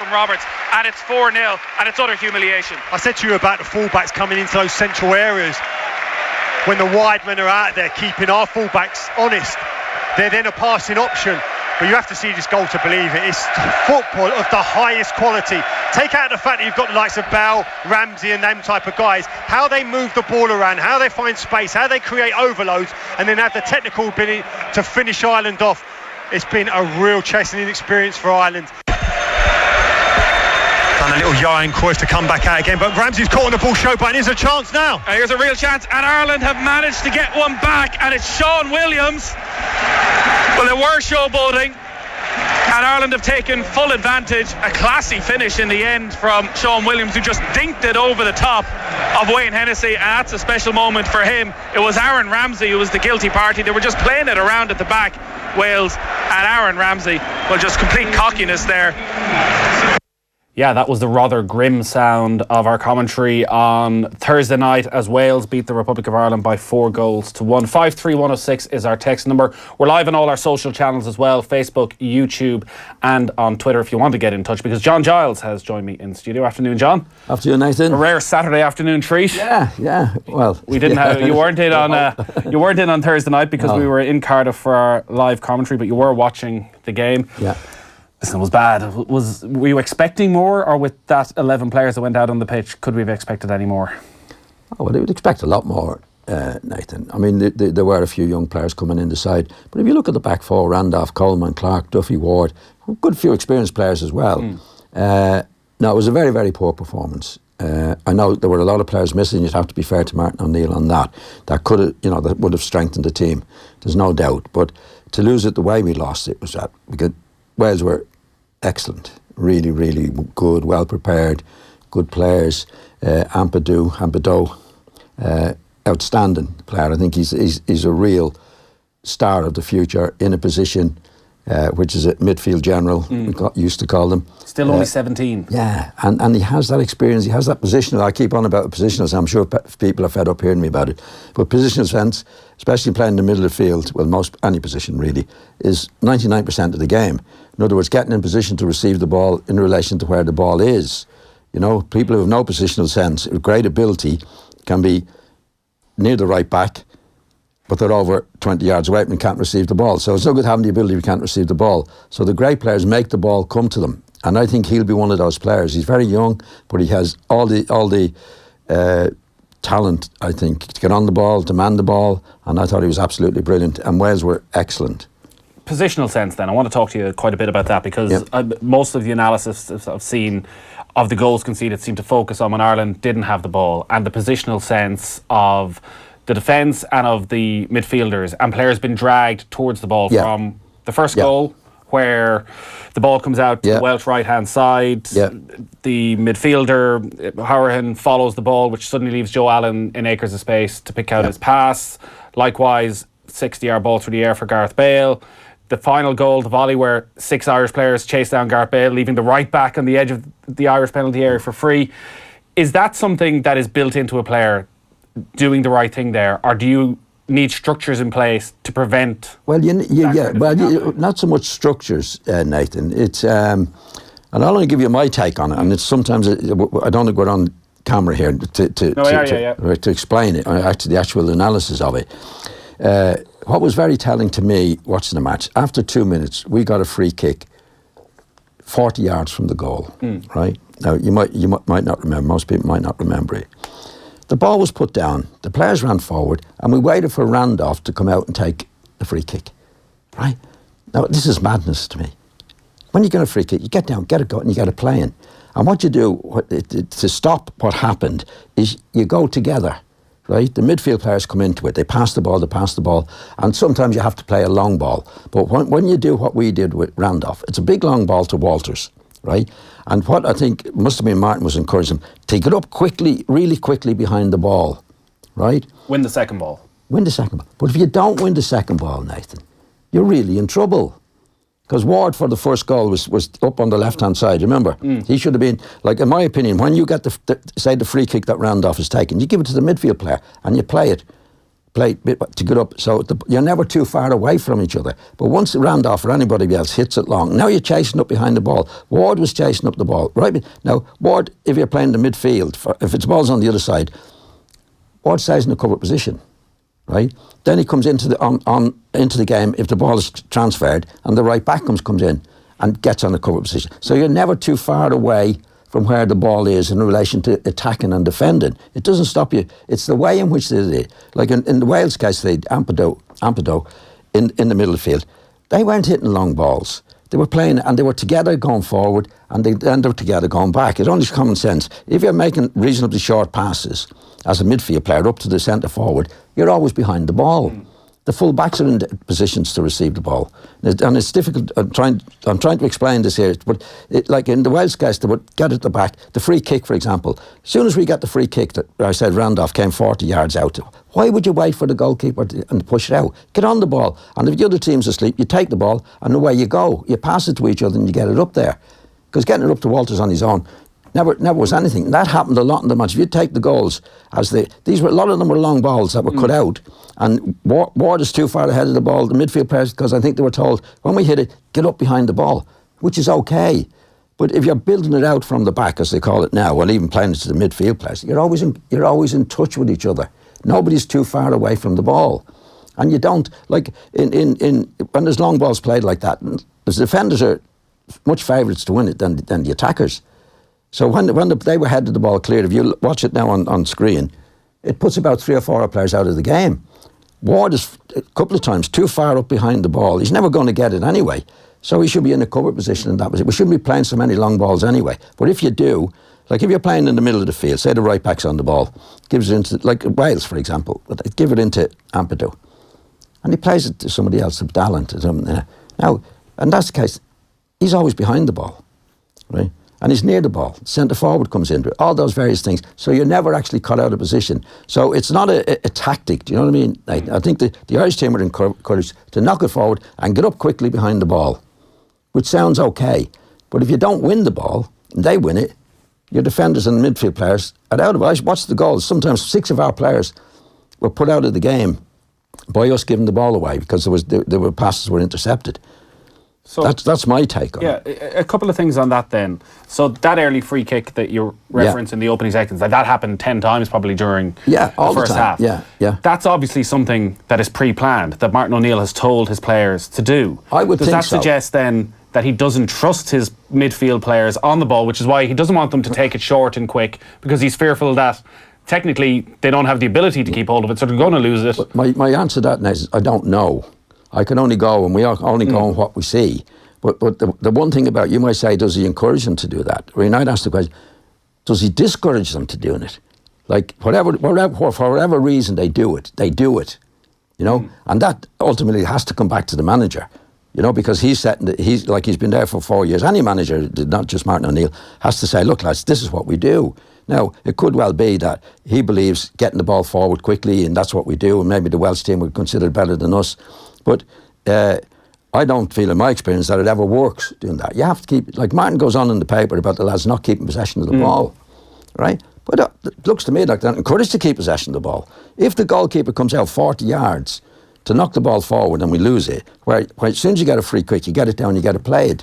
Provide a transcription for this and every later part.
from Roberts, and it's 4-0, and it's utter humiliation. I said to you about the fullbacks coming into those central areas. When the wide men are out there keeping our fullbacks honest, they're then a passing option. But you have to see this goal to believe it. It's football of the highest quality. Take out the fact that you've got the likes of Bale, Ramsey and them type of guys. How they move the ball around, how they find space, how they create overloads, and then have the technical ability to finish Ireland off. It's been a real chastening experience for Ireland. Done a little yawing Cruyff to come back out again, but Ramsey's caught on the ball show button. Here's a chance now. Here's a real chance, and Ireland have managed to get one back, and it's Sean Williams. Well, they were showboating, and Ireland have taken full advantage. A classy finish in the end from Sean Williams, who just dinked it over the top of Wayne Hennessy, and that's a special moment for him. It was Aaron Ramsey who was the guilty party. They were just playing it around at the back, Wales, and Aaron Ramsey, well, just complete cockiness there. Yeah, that was the rather grim sound of our commentary on Thursday night as Wales beat the Republic of Ireland by 4-1. 53106 is our text number. We're live on all our social channels as well, Facebook, YouTube and on Twitter if you want to get in touch, because John Giles has joined me in studio. Afternoon, John. Afternoon, Nathan. A rare Saturday afternoon treat. Yeah. Well, we didn't have you weren't in on Thursday night because we were in Cardiff for our live commentary, but you were watching the game. Yeah. Listen, it was bad. Were you expecting more, or with that 11 players that went out on the pitch, could we have expected any more? Oh, well, they would expect a lot more, Nathan. I mean, there were a few young players coming in the side, but if you look at the back four, Randolph, Coleman, Clark, Duffy, Ward, a good few experienced players as well. No, it was a very, very poor performance. I know there were a lot of players missing. You'd have to be fair to Martin O'Neill on that. That could have, that would have strengthened the team. There's no doubt. But to lose it the way we lost it was that because Wales were excellent, really, really good, well prepared, good players. Ampadu, outstanding player. I think he's a real star of the future in a position which is a midfield general, we used to call them. Still only 17. Yeah, and he has that experience, he has that positional. I keep on about positional, I'm sure people are fed up hearing me about it. But positional sense, especially playing in the middle of the field, well, any position really, is 99% of the game. In other words, getting in position to receive the ball in relation to where the ball is. People who have no positional sense, with great ability, can be near the right back, but they're over 20 yards away and can't receive the ball. So it's no good having the ability if you can't receive the ball. So the great players make the ball come to them. And I think he'll be one of those players. He's very young, but he has all the talent, I think, to get on the ball, to man the ball. And I thought he was absolutely brilliant. And Wales were excellent. Positional sense then, I want to talk to you quite a bit about that, because most of the analysis I've seen of the goals conceded seem to focus on when Ireland didn't have the ball, and the positional sense of the defence and of the midfielders and players been dragged towards the ball from the first goal, where the ball comes out to the Welsh right hand side. The midfielder Hourihan follows the ball, which suddenly leaves Joe Allen in acres of space to pick out his pass. Likewise, 60-yard ball through the air for Gareth Bale. The final goal, the volley, where 6 Irish players chase down Gareth Bale, leaving the right back on the edge of the Irish penalty area for free. Is that something that is built into a player, doing the right thing there, or do you need structures in place to prevent? Well, not so much structures, Nathan. It's and I'll only give you my take on it. And it's sometimes I don't want to go on camera here to explain it. Actually, the actual analysis of it. What was very telling to me watching the match, after 2 minutes, we got a free kick 40 yards from the goal, right? Now, you might not remember, most people might not remember it. The ball was put down, the players ran forward, and we waited for Randolph to come out and take the free kick, right? Now, this is madness to me. When you get a free kick, you get down, get a go, and you get it playing. And what you do to stop what happened is you go together. Right, the midfield players come into it. They pass the ball, and sometimes you have to play a long ball. But when you do what we did with Randolph, it's a big long ball to Walters, right? And what I think must have been Martin was encouraging him to get up quickly, really quickly behind the ball, right? Win the second ball. But if you don't win the second ball, Nathan, you're really in trouble. Because Ward for the first goal was up on the left-hand side, remember? He should have been, like, in my opinion, when you get the free kick that Randolph is taking, you give it to the midfield player and you play it. play to get up, so you're never too far away from each other. But once Randolph or anybody else hits it long, now you're chasing up behind the ball. Ward was chasing up the ball, right? Now, Ward, if you're playing the midfield, if it's ball's on the other side, Ward stays in the cover position, right? Then he comes into the game if the ball is transferred, and the right back comes in and gets on the cover position. So you're never too far away from where the ball is in relation to attacking and defending. It doesn't stop you. It's the way in which they did it. Like in the Wales case, they Ampadu in the middle of the field. They weren't hitting long balls. They were playing, and they were together going forward, and they were together going back. It's only common sense. If you're making reasonably short passes as a midfield player up to the centre forward, you're always behind the ball. The full backs are in positions to receive the ball, and it's difficult. I'm trying to explain this here, but like in the Wales case, they would get at the back. The free kick, for example. As soon as we got the free kick, that I said Randolph came 40 yards out. Why would you wait for the goalkeeper and push it out? Get on the ball, and if the other team's asleep, you take the ball and away you go. You pass it to each other and you get it up there. Because getting it up to Walters on his own never was anything. And that happened a lot in the match. If you take the goals, a lot of them were long balls that were cut out, and Ward is too far ahead of the ball, the midfield players, because I think they were told, when we hit it, get up behind the ball, which is okay. But if you're building it out from the back, as they call it now, well, even playing it to the midfield players, you're always in touch with each other. Nobody's too far away from the ball. And you don't, like, in when there's long balls played like that, the defenders are much favourites to win it than the attackers. So when they were headed the ball clear, if you watch it now on screen, it puts about 3 or 4 players out of the game. Ward is a couple of times too far up behind the ball. He's never going to get it anyway. So he should be in a cover position in that position. We shouldn't be playing so many long balls anyway. But if you do, like if you're playing in the middle of the field, say the right back's on the ball, gives it into, like Wales, for example, give it into Ampadu, and he plays it to somebody else, to Dallin, to something. Now, in that case, he's always behind the ball, right? And he's near the ball. Centre forward comes into it. All those various things. So you're never actually cut out of position. So it's not a tactic. Do you know what I mean? I think the Irish team are encouraged to knock it forward and get up quickly behind the ball, which sounds okay. But if you don't win the ball, and they win it, your defenders and midfield players are out of it. Watch the goals. Sometimes 6 of our players were put out of the game by us giving the ball away because there were passes were intercepted. So that's my take on it. Yeah, a couple of things on that then. So that early free kick that you referenced in the opening seconds, that happened 10 times probably during the first half. Yeah. That's obviously something that is pre-planned, that Martin O'Neill has told his players to do. I would think so. Does that suggest then that he doesn't trust his midfield players on the ball, which is why he doesn't want them to take it short and quick, because he's fearful that technically they don't have the ability to keep hold of it, so they're going to lose it? But my answer to that now is I don't know. I can only go, and we are only go on what we see. But the one thing about, you might say, does he encourage them to do that? I mean, I'd ask the question, does he discourage them to doing it? Like, for whatever reason they do it, you know? And that ultimately has to come back to the manager, you know, because he's been there for 4 years. Any manager, not just Martin O'Neill, has to say, look, lads, this is what we do. Now, it could well be that he believes getting the ball forward quickly, and that's what we do, and maybe the Welsh team would consider it better than us. But I don't feel in my experience that it ever works doing that. You have to keep, like Martin goes on in the paper about the lads not keeping possession of the ball, right? But it looks to me like they're encouraged to keep possession of the ball. If the goalkeeper comes out 40 yards to knock the ball forward and we lose it, where as soon as you get a free kick, you get it down, you get it played,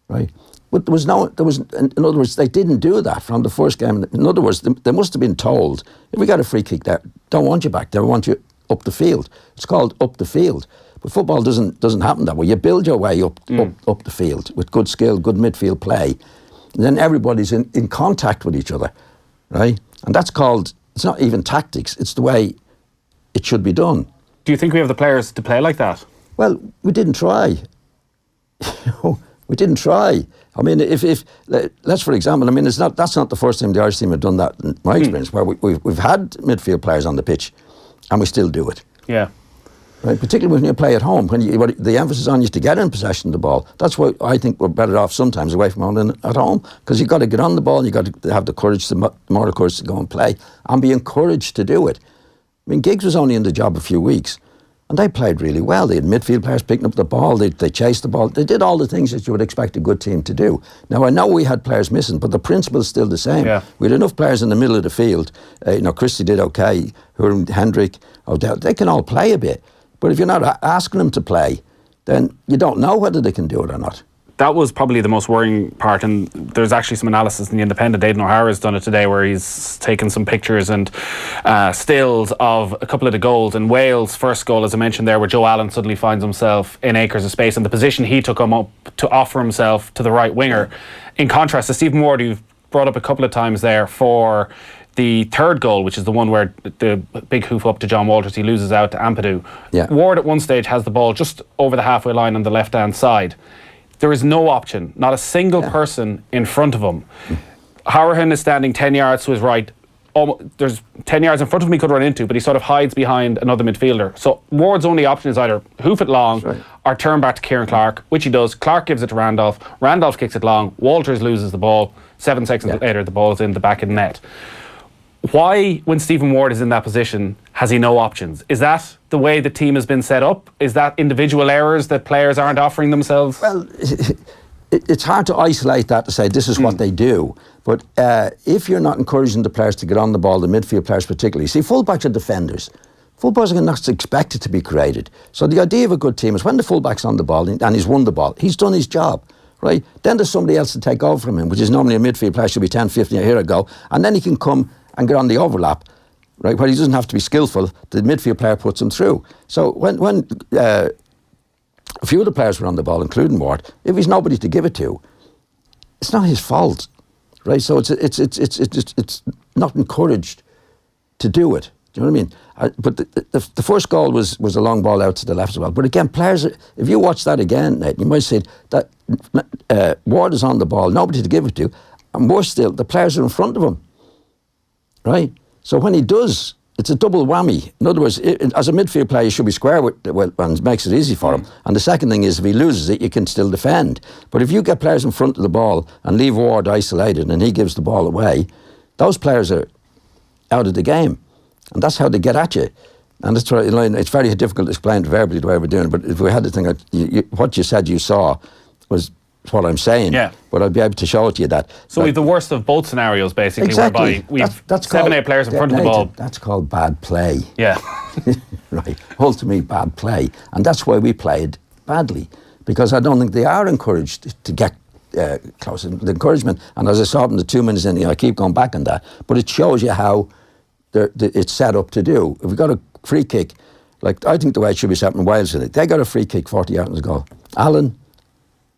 right? But in other words, they didn't do that from the first game. In other words, they must have been told, if we got a free kick there, don't want you back there, we want you up the field. It's called up the field. But football doesn't happen that way. You build your way up the field with good skill, good midfield play. And then everybody's in contact with each other, right? And that's called, it's not even tactics, it's the way it should be done. Do you think we have the players to play like that? Well, we didn't try. We didn't try. I mean, if let's, for example, I mean, that's not the first time the Irish team have done that in my experience, where we've had midfield players on the pitch and we still do it. Yeah. Right, particularly when you play at home, when the emphasis on you is to get in possession of the ball. That's why I think we're better off sometimes away from home than at home, because you've got to get on the ball and you've got to have the courage, the moral courage to go and play and be encouraged to do it. I mean, Giggs was only in the job a few weeks, And they played really well. They had midfield players picking up the ball. They chased the ball. They did all the things that you would expect a good team to do. Now, I know we had players missing, but the principle is still the same. Yeah. We had enough players in the middle of the field. Christie did okay. Hendrick, O'Dell, they can all play a bit. But if you're not asking them to play, then you don't know whether they can do it or not. That was probably the most worrying part, and there's actually some analysis in the Independent. Aidan O'Hara's done it today, where he's taken some pictures and stills of a couple of the goals. And Wales' first goal, as I mentioned there, where Joe Allen suddenly finds himself in acres of space, and the position he took him up to offer himself to the right winger. In contrast to Stephen Ward, who've brought up a couple of times there for the third goal, which is the one where the big hoof up to John Walters, he loses out to Ampadu. Yeah. Ward at one stage has the ball just over the halfway line on the left-hand side. There is no option, not a single person in front of him. Howerton is standing 10 yards to his right. There's 10 yards in front of him he could run into, but he sort of hides behind another midfielder. So Ward's only option is either hoof it long or turn back to Kieran Clark, which he does. Clark gives it to Randolph. Randolph kicks it long. Walters loses the ball. 7 seconds later, the ball is in the back of the net. Why, when Stephen Ward is in that position, has he no options? Is that the way the team has been set up? Is that individual errors that players aren't offering themselves? Well, it's hard to isolate that to say this is what they do. But if you're not encouraging the players to get on the ball, the midfield players particularly, see, fullbacks are defenders. Fullbacks are not expected to be created. So the idea of a good team is when the fullback's on the ball and he's won the ball, he's done his job. Right? Then there's somebody else to take over from him, which is normally a midfield player, should be 10, 15, here I go. And then he can come and get on the overlap, right? Where he doesn't have to be skillful, the midfield player puts him through. So when a few of the players were on the ball, including Ward, if he's nobody to give it to, it's not his fault, right? So it's not encouraged to do it. Do you know what I mean? But the first goal was a long ball out to the left as well. But again, players, if you watch that again, Nate, you might say that Ward is on the ball, nobody to give it to, and worse still, the players are in front of him. Right? So when he does, it's a double whammy. In other words, as a midfield player, you should be square with and it makes it easy for him. And the second thing is, if he loses it, you can still defend. But if you get players in front of the ball and leave Ward isolated and he gives the ball away, those players are out of the game. And that's how they get at you. And it's very difficult to explain verbally the way we're doing it. But if we had the thing, what you said you saw was what I'm saying. Yeah. But I'd be able to show it to you that. So we've the worst of both scenarios, basically, exactly. Whereby we've 7-8 players in front of the ball. That's called bad play. Yeah. Right. Ultimately, bad play. And that's why we played badly. Because I don't think they are encouraged to get close. The encouragement, and as I saw in the 2 minutes in, I keep going back on that, but it shows you how it's set up to do. If we got a free kick, like I think the way it should be set in Wales, in it, they got a free kick 40 yards ago. Allen,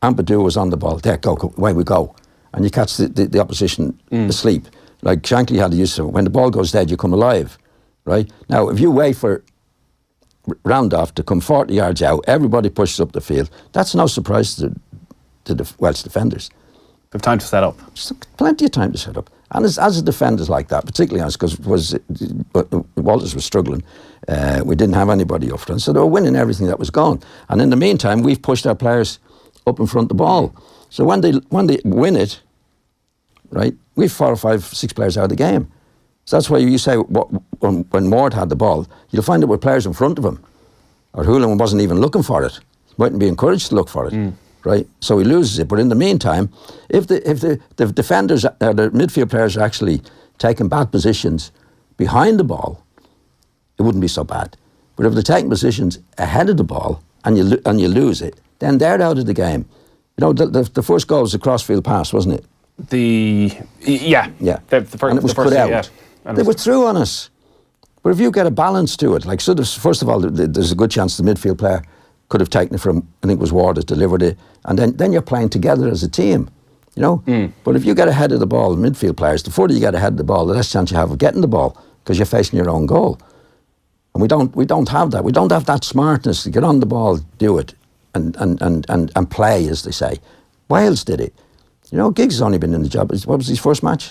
Ampadu was on the ball. There, go, away we go. And you catch the opposition asleep. Like Shankly had the use of it. When the ball goes dead, you come alive. Right? Now, if you wait for Randolph to come 40 yards out, everybody pushes up the field. That's no surprise to the Welsh defenders. They've time to set up. Plenty of time to set up. And as a defenders like that, particularly because Walters was struggling, we didn't have anybody up front, so they were winning everything that was going. And in the meantime, we've pushed our players up in front of the ball. So when they win it, right, we've 4 or 5, 6 players out of the game. So that's why you say when Ward had the ball, you'll find it with players in front of him. Or Hoolan wasn't even looking for it. He mightn't be encouraged to look for it. Right? So he loses it. But in the meantime, if the defenders, the midfield players are actually taking bad positions behind the ball, it wouldn't be so bad. But if they're taking positions ahead of the ball and you lose it, then they're out of the game. You know, the first goal was a crossfield pass, wasn't it? Yeah. And it was cut out. Yeah. They were through on us. But if you get a balance to it, like first of all, there's a good chance the midfield player could have taken it from, I think it was Ward that delivered it, and then you're playing together as a team, you know? But if you get ahead of the ball, midfield players, the further you get ahead of the ball, the less chance you have of getting the ball, because you're facing your own goal. And we don't have that. We don't have that smartness to get on the ball, do it, and play, as they say. Wales did it. You know, Giggs has only been in the job. What was his first match?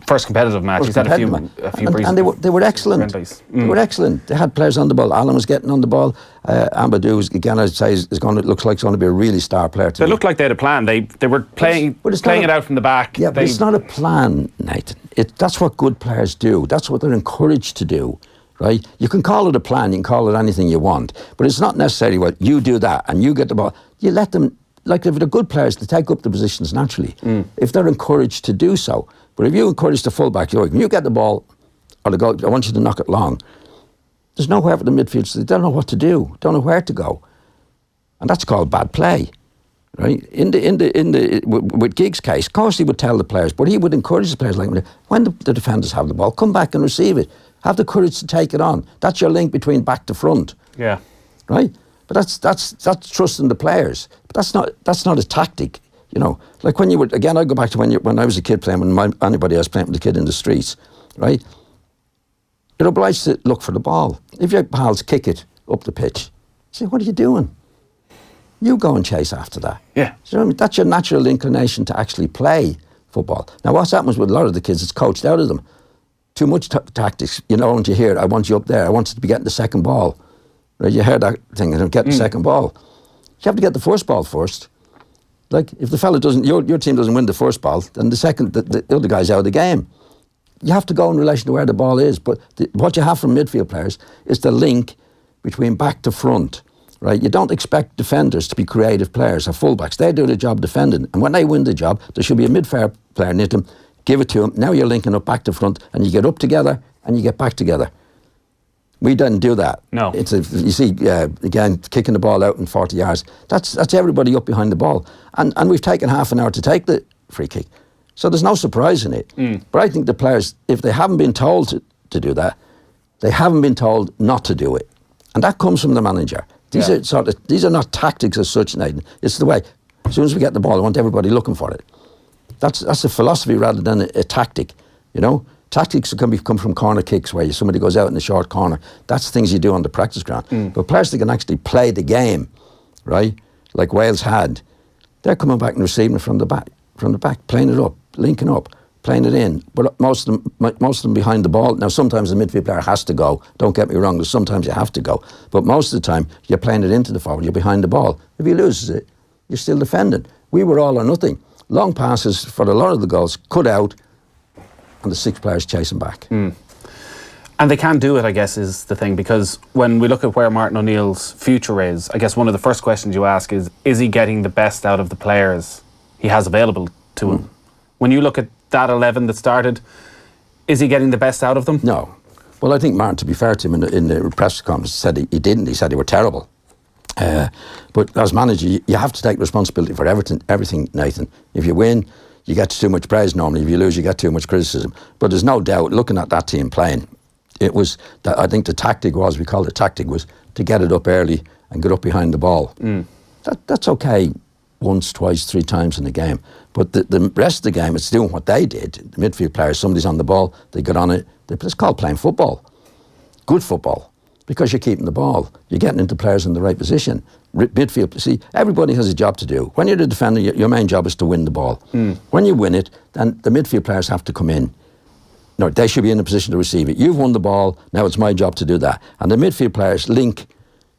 First competitive match. He's had a few and they were excellent. They were excellent. They had players on the ball. Allen was getting on the ball. Ampadu, again, I'd say, looks like he's going to be a really star player. They looked like they had a plan. They were playing it out from the back. Yeah, but it's not a plan, Nathan. That's what good players do. That's what they're encouraged to do. right? You can call it a plan, you can call it anything you want, but it's not necessarily, well, you do that and you get the ball. You let them, like if they're good players, to take up the positions naturally, if they're encouraged to do so. But if you encourage the fullback, when you get the ball, or the goal, I want you to knock it long, there's nowhere for the midfield, so they don't know what to do, don't know where to go. And that's called bad play, right? With Giggs' case, of course he would tell the players, but he would encourage the players, like when the defenders have the ball, come back and receive it. Have the courage to take it on. That's your link between back to front. Yeah. Right? But that's trusting the players. But that's not a tactic, you know. Like when you were, again, I go back to when I was a kid playing, anybody else playing with a kid in the streets, right? You're obliged to look for the ball. If your pals kick it up the pitch, say, what are you doing? You go and chase after that. Yeah. So, I mean, that's your natural inclination to actually play football. Now, what's happens with a lot of the kids, it's coached out of them. Too much tactics. You know, when you hear it, I want you up there, I want you to be getting the second ball. Right? You heard that thing, get the second ball. You have to get the first ball first. Like, if the fella doesn't, your team doesn't win the first ball, then the other guy's out of the game. You have to go in relation to where the ball is. But what you have from midfield players is the link between back to front. Right? You don't expect defenders to be creative players or fullbacks. They do the job defending. And when they win the job, there should be a midfield player near them. Give it to them. Now you're linking up back to front, and you get up together and you get back together. We didn't do that. No. You see, again, kicking the ball out in 40 yards. That's everybody up behind the ball. And we've taken half an hour to take the free kick. So there's no surprise in it. But I think the players, if they haven't been told to do that, they haven't been told not to do it. And that comes from the manager. These are not tactics as such, Nathan. It's the way. As soon as we get the ball, I want everybody looking for it. That's a philosophy rather than a tactic. You know, tactics can come from corner kicks where somebody goes out in the short corner. That's things you do on the practice ground. But players that can actually play the game, right? Like Wales had, they're coming back and receiving it from the back, playing it up, linking up, playing it in. But most of them behind the ball. Now, sometimes the midfield player has to go. Don't get me wrong. There's sometimes you have to go. But most of the time, you're playing it into the forward. You're behind the ball. If he loses it, you're still defending. We were all or nothing. Long passes for a lot of the goals, cut out, and the six players chasing back. And they can do it, I guess, is the thing, because when we look at where Martin O'Neill's future is, I guess one of the first questions you ask is he getting the best out of the players he has available to him? When you look at that 11 that started, is he getting the best out of them? No. Well, I think Martin, to be fair to him, in the press conference, said he didn't. He said they were terrible. But as manager, you have to take responsibility for everything, Nathan. If you win, you get too much praise normally. If you lose, you get too much criticism. But there's no doubt, looking at that team playing, it was, I think the tactic was, we called it tactic, was to get it up early and get up behind the ball. That's okay once, twice, three times in the game. But the rest of the game, it's doing what they did. The midfield players, somebody's on the ball, they get on it. It's called playing football. Good football. Because you're keeping the ball. You're getting into players in the right position. Midfield, see, everybody has a job to do. When you're the defender, your main job is to win the ball. When you win it, then the midfield players have to come in. No, they should be in a position to receive it. You've won the ball, now it's my job to do that. And the midfield players link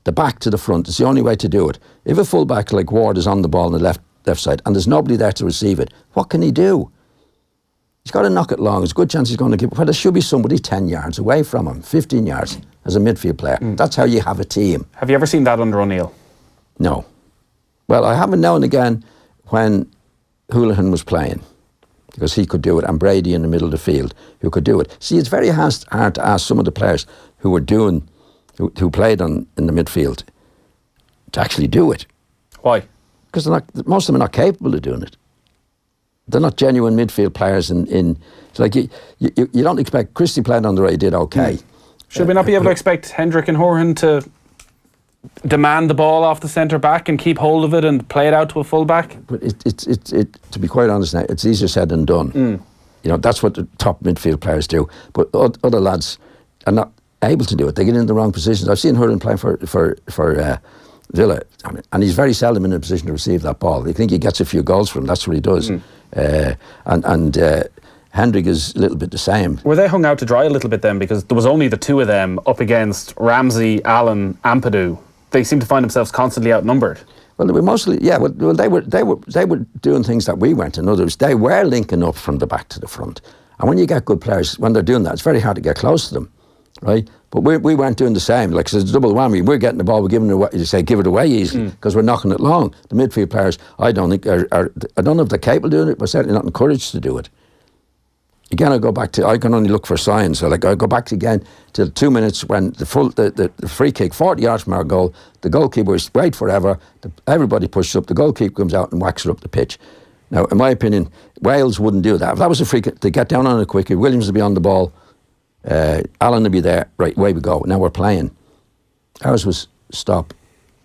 the back to the front. It's the only way to do it. If a fullback like Ward is on the ball on the left side and there's nobody there to receive it, what can he do? He's got to knock it long. There's a good chance he's going to give it. Well, there should be somebody 10 yards away from him, 15 yards as a midfield player. That's how you have a team. Have you ever seen that under O'Neill? No. Well, I haven't now and again when Houlihan was playing, because he could do it, and Brady in the middle of the field who could do it. See, it's very hard to ask some of the players who who played in the midfield to actually do it. Why? Because most of them are not capable of doing it. They're not genuine midfield players. It's like you don't expect. Christie played on the right, he did okay. Should we not be able to expect Hendrick and Horan to demand the ball off the centre back and keep hold of it and play it out to a full back? But to be quite honest now, it's easier said than done. You know, that's what the top midfield players do. But other lads are not able to do it. They get in the wrong positions. I've seen Horan playing for Villa, and he's very seldom in a position to receive that ball. I think he gets a few goals from him. That's what he does. Hendrick is a little bit the same. Were they hung out to dry a little bit then, because there was only the two of them up against Ramsey, Allen, Ampadu? They seem to find themselves constantly outnumbered. Well, they were mostly, well, they were doing things that we weren't. In other words, they were linking up from the back to the front. And when you get good players, when they're doing that, it's very hard to get close to them. right? But we weren't doing the same. Like, so it's a double whammy. We're getting the ball, we're giving it away. You say, give it away easily because we're knocking it long. The midfield players, I don't think I don't know if they're capable of doing it, but certainly not encouraged to do it. Again, I go back to, I can only look for signs. So like I go back again to the 2 minutes when the free kick, 40 yards from our goal, the goalkeeper is wait forever, everybody pushes up, the goalkeeper comes out and whacks it up the pitch. Now, in my opinion, Wales wouldn't do that. If that was a free kick, they get down on it quickly, Williams would be on the ball, Allen would be there, right, away we go. Now we're playing. Ours was stop,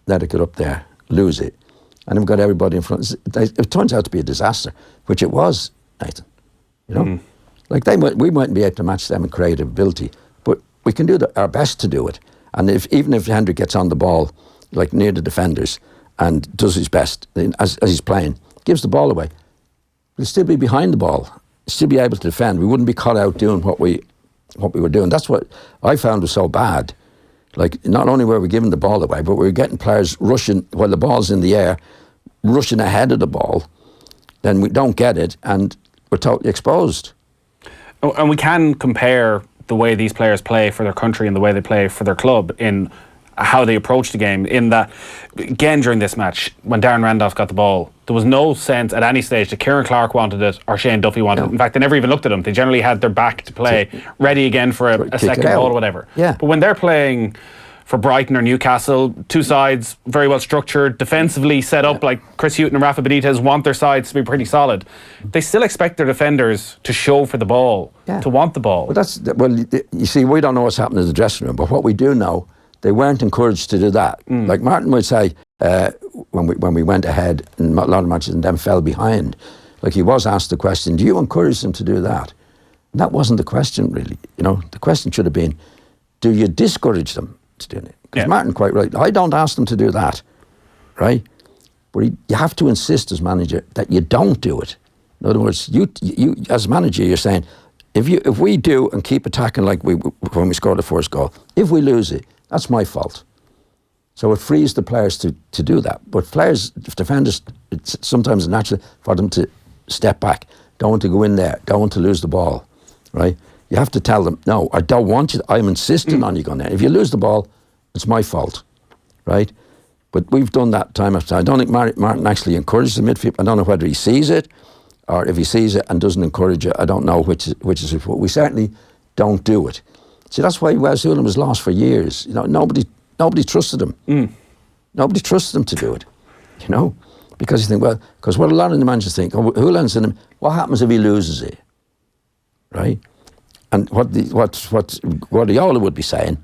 let it get up there, lose it. And then we've got everybody in front. It turns out to be a disaster, which it was, Nathan. You know? Like we mightn't be able to match them in creative ability, but we can do our best to do it. And even if Hendrick gets on the ball, like near the defenders, and does his best as he's playing, gives the ball away, we'll still be behind the ball, still be able to defend. We wouldn't be caught out doing what we were doing. That's what I found was so bad. Like, not only were we giving the ball away, but we were getting players rushing while the ball's in the air, rushing ahead of the ball. Then we don't get it, and we're totally exposed. Oh, and we can compare the way these players play for their country and the way they play for their club in how they approach the game. In that, again, during this match, when Darren Randolph got the ball, there was no sense at any stage that Kieran Clark wanted it or Shane Duffy wanted it. In fact, they never even looked at him. They generally had their back to play, ready again for a second ball or whatever. Yeah. But when they're playing for Brighton or Newcastle, two sides very well structured, defensively set up, like Chris Hughton and Rafa Benitez want their sides to be pretty solid. They still expect their defenders to show for the ball, to want the ball. Well, you see, we don't know what's happening in the dressing room, but what we do know, they weren't encouraged to do that. Like Martin would say, when we went ahead in a lot of matches and then fell behind, like he was asked the question, do you encourage them to do that? And that wasn't the question, really. You know, the question should have been, do you discourage them to doing it? Because Martin, quite right, I don't ask them to do that, right? But you have to insist as manager that you don't do it. In other words, you as manager, you're saying, if we do and keep attacking like when we scored the first goal, if we lose it, that's my fault. So it frees the players to do that. But players, defenders, it's sometimes natural for them to step back, don't want to go in there, don't want to lose the ball, right? You have to tell them, no, I don't want you, I'm insisting on you going there. If you lose the ball, it's my fault, right? But we've done that time after time. I don't think Martin actually encourages the midfield. I don't know whether he sees it, or if he sees it and doesn't encourage it, I don't know which is it. But we certainly don't do it. See, that's why Wes Hoolan was lost for years. You know, nobody trusted him. Nobody trusted him to do it, you know? Because you think, well, because what a lot of the managers think, oh, Hoolan's in him, what happens if he loses it, right? And what Guardiola would be saying,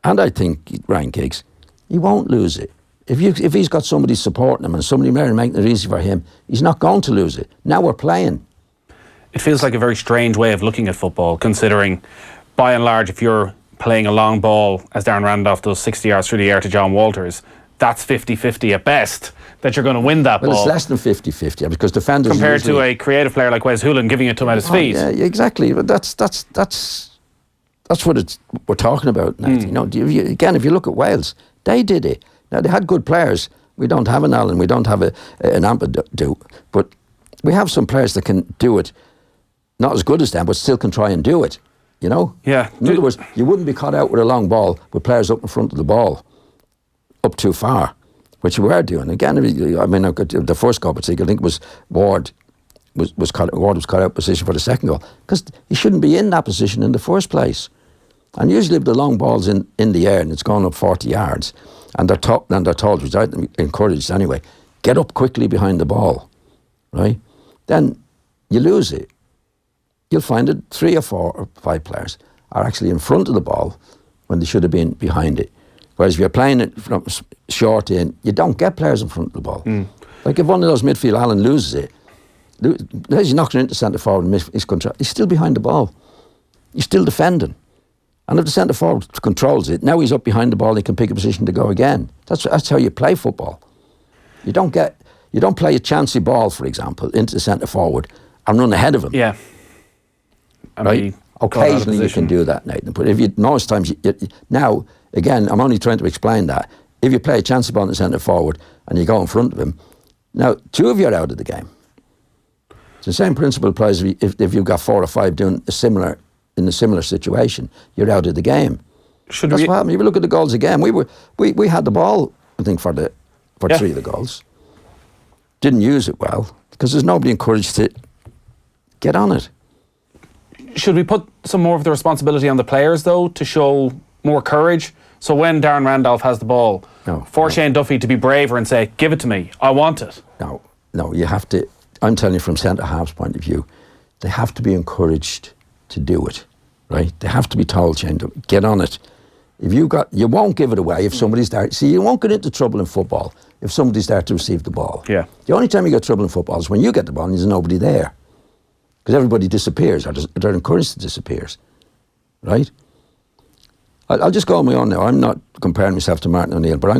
and I think Ryan Giggs, he won't lose it. If he's got somebody supporting him and somebody making it easy for him, he's not going to lose it. Now we're playing. It feels like a very strange way of looking at football, considering, by and large, if you're playing a long ball, as Darren Randolph does 60 yards through the air to John Walters, that's 50-50 at best that you're going to win that ball. Well, it's less than 50-50 because defenders compared to a creative player like Wes Hoolan giving it to him at his feet. Yeah, exactly. But that's what we're talking about now. You know, again, if you look at Wales, they did it. Now they had good players. We don't have an Allen. We don't have an Ampadu. But we have some players that can do it, not as good as them, but still can try and do it. You know? Yeah. In other words, you wouldn't be caught out with a long ball with players up in front of the ball, up too far, which we were doing. Again, I mean, the first goal, but I think it was Ward was caught out position for the second goal because he shouldn't be in that position in the first place. And usually, if the long ball's in the air and it's gone up 40 yards, and they're told, which I encouraged anyway, get up quickly behind the ball, right? Then you lose it. You'll find that 3 or 4 or 5 players are actually in front of the ball when they should have been behind it. Whereas if you're playing it from short in, you don't get players in front of the ball. Like if one of those midfield Allen loses it, he's knocking into centre forward and he's still behind the ball. He's still defending. And if the centre forward controls it, now he's up behind the ball, he can pick a position to go again. That's how you play football. You don't play a chancy ball, for example, into the centre forward and run ahead of him. Yeah. Right? Occasionally you can do that, Nathan. But most times, now, again, I'm only trying to explain that. If you play a chancy ball in the centre forward and you go in front of him, now 2 of you are out of the game. It's the same principle applies if you've got 4 or 5 doing a similar in a similar situation, you're out of the game. That's what happened. If you look at the goals again, we had the ball, I think, for 3 of the goals. Didn't use it well because there's nobody encouraged to get on it. Should we put some more of the responsibility on the players, though, to show more courage? So when Darren Randolph has the ball, Shane Duffy to be braver and say, give it to me, I want it. No, you have to, I'm telling you from centre-half's point of view, they have to be encouraged to do it, right? They have to be told, Shane, get on it. You won't give it away if somebody's there. See, you won't get into trouble in football if somebody's there to receive the ball. Yeah. The only time you get trouble in football is when you get the ball and there's nobody there. Because everybody disappears, or they're encouraged to disappear, right? I'll just go on my own now. I'm not comparing myself to Martin O'Neill, but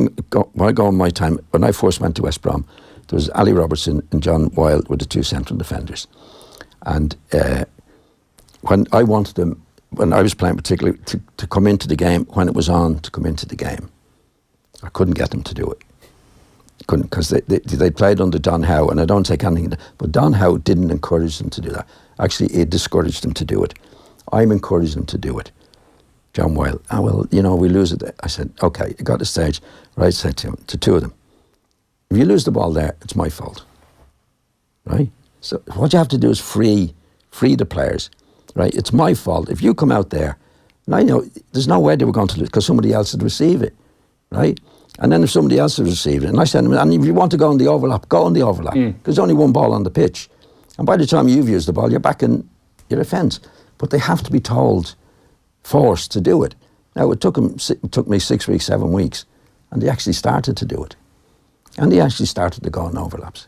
when I go on my time, when I first went to West Brom, there was Ali Robertson and John Giles were the 2 central defenders. And when I wanted them, when I was playing particularly, to come into the game, when it was on to come into the game, I couldn't get them to do it. Couldn't, because they played under Don Howe, and I don't take anything, but Don Howe didn't encourage them to do that. Actually, it discouraged them to do it. I'm encouraging them to do it. John Giles, well, we lose it. I said, okay, it got to the stage where I said to 2 of them, if you lose the ball there, it's my fault, right? So what you have to do is free the players, right? It's my fault. If you come out there, and I know there's no way they were going to lose because somebody else would receive it, right? And then if somebody else has received it, and I said, and if you want to go on the overlap, go on the overlap. There's only one ball on the pitch. And by the time you've used the ball, you're back in your defence. But they have to be forced to do it. Now, it took me 6 weeks, 7 weeks, and they actually started to do it. And they actually started to go on overlaps.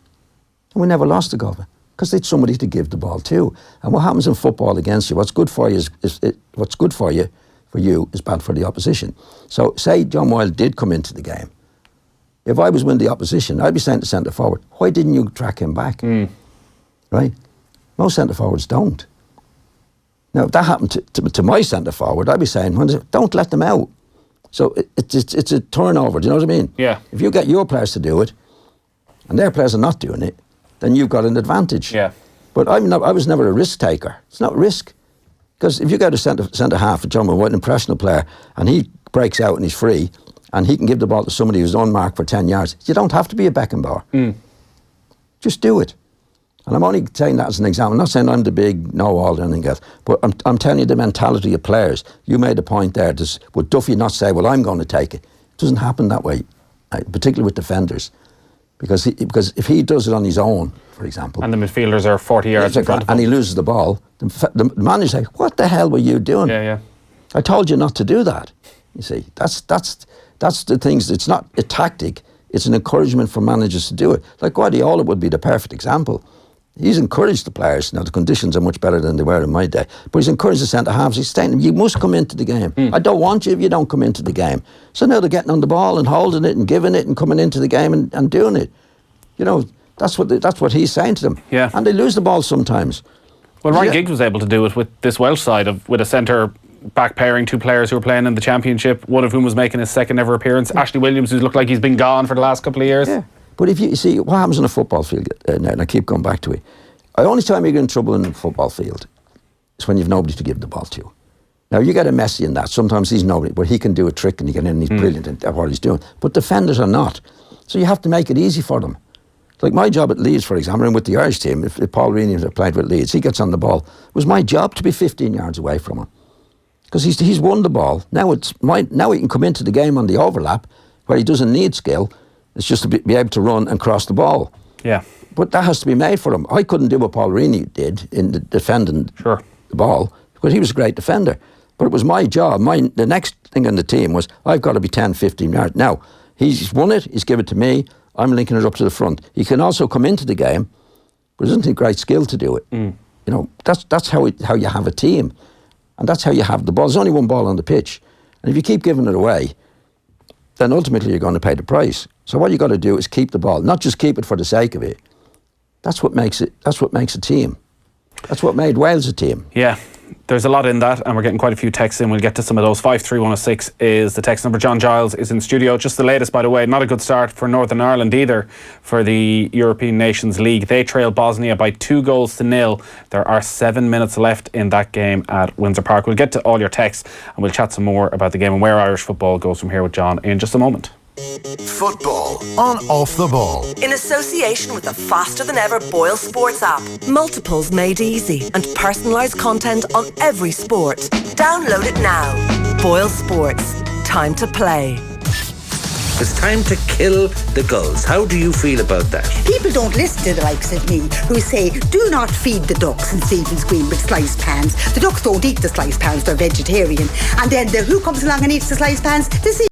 And we never lost the goal because they had somebody to give the ball to. And what happens in football against you, what's good for you what's good for you is bad for the opposition. So say John Giles did come into the game. If I was with the opposition, I'd be saying to centre forward, why didn't you track him back? Right? Most centre forwards don't. Now, if that happened to my centre forward, I'd be saying, don't let them out. So it's a turnover, do you know what I mean? Yeah. If you get your players to do it, and their players are not doing it, then you've got an advantage. Yeah. But I was never a risk taker. It's not risk. Because if you go to centre half, John White, an impressionable player, and he breaks out and he's free, and he can give the ball to somebody who's unmarked for 10 yards, you don't have to be a Beckenbauer. Just do it. And I'm only saying that as an example. I'm not saying I'm the big know-all or anything else, but I'm telling you the mentality of players. You made a point there. Would Duffy not say, well, I'm going to take it? It doesn't happen that way, particularly with defenders. Because if he does it on his own, for example... And the midfielders are 40 yards in front of him. And he loses the ball, the manager say, what the hell were you doing? Yeah. I told you not to do that. You see, that's the things. It's not a tactic. It's an encouragement for managers to do it. Like Guardiola would be the perfect example. He's encouraged the players. Now, the conditions are much better than they were in my day. But he's encouraged the centre-halves. He's saying, you must come into the game. I don't want you if you don't come into the game. So now they're getting on the ball and holding it and giving it and coming into the game and doing it. That's what he's saying to them. Yeah. And they lose the ball sometimes. Well, Ryan Giggs was able to do it with this Welsh side, with a centre-back pairing, 2 players who were playing in the Championship, one of whom was making his second ever appearance. Yeah. Ashley Williams, who's looked like he's been gone for the last couple of years. Yeah. But if you see what happens on a football field now, and I keep going back to it, the only time you get in trouble in a football field is when you've nobody to give the ball to. Now, you get a Messi in that. Sometimes he's nobody, but he can do a trick and he can, and he's brilliant at what he's doing. But defenders are not. So you have to make it easy for them. Like my job at Leeds, for example, and with the Irish team, if Paul Reaney had played with Leeds, he gets on the ball. It was my job to be 15 yards away from him. Because he's won the ball. Now he can come into the game on the overlap where he doesn't need skill. It's just to be able to run and cross the ball. Yeah. But that has to be made for him. I couldn't do what Paul Reaney did in defending the ball, because he was a great defender. But it was my job. The next thing on the team was, I've got to be 10, 15 yards. Now, he's won it, he's given it to me, I'm linking it up to the front. He can also come into the game, but doesn't take great skill to do it. That's how you have a team. And that's how you have the ball. There's only one ball on the pitch. And if you keep giving it away, then ultimately you're going to pay the price. So what you got to do is keep the ball, not just keep it for the sake of it. That's what makes it. That's what makes a team. That's what made Wales a team. Yeah. There's a lot in that, and we're getting quite a few texts in. We'll get to some of those. 53106 is the text number. John Giles is in studio. Just the latest, by the way. Not a good start for Northern Ireland either for the European Nations League. They trail Bosnia by 2-0. There are 7 minutes left in that game at Windsor Park. We'll get to all your texts, and we'll chat some more about the game and where Irish football goes from here with John in just a moment. Football on Off the Ball, in association with the faster than ever BoyleSports app. Multiples made easy and personalised content on every sport. Download it now. BoyleSports. Time to play. It's time to kill the gulls. How do you feel about that? People don't listen to the likes of me who say, do not feed the ducks in Stephen's Green with sliced pans. The ducks don't eat the sliced pans, they're vegetarian. And then who comes along and eats the sliced pans? The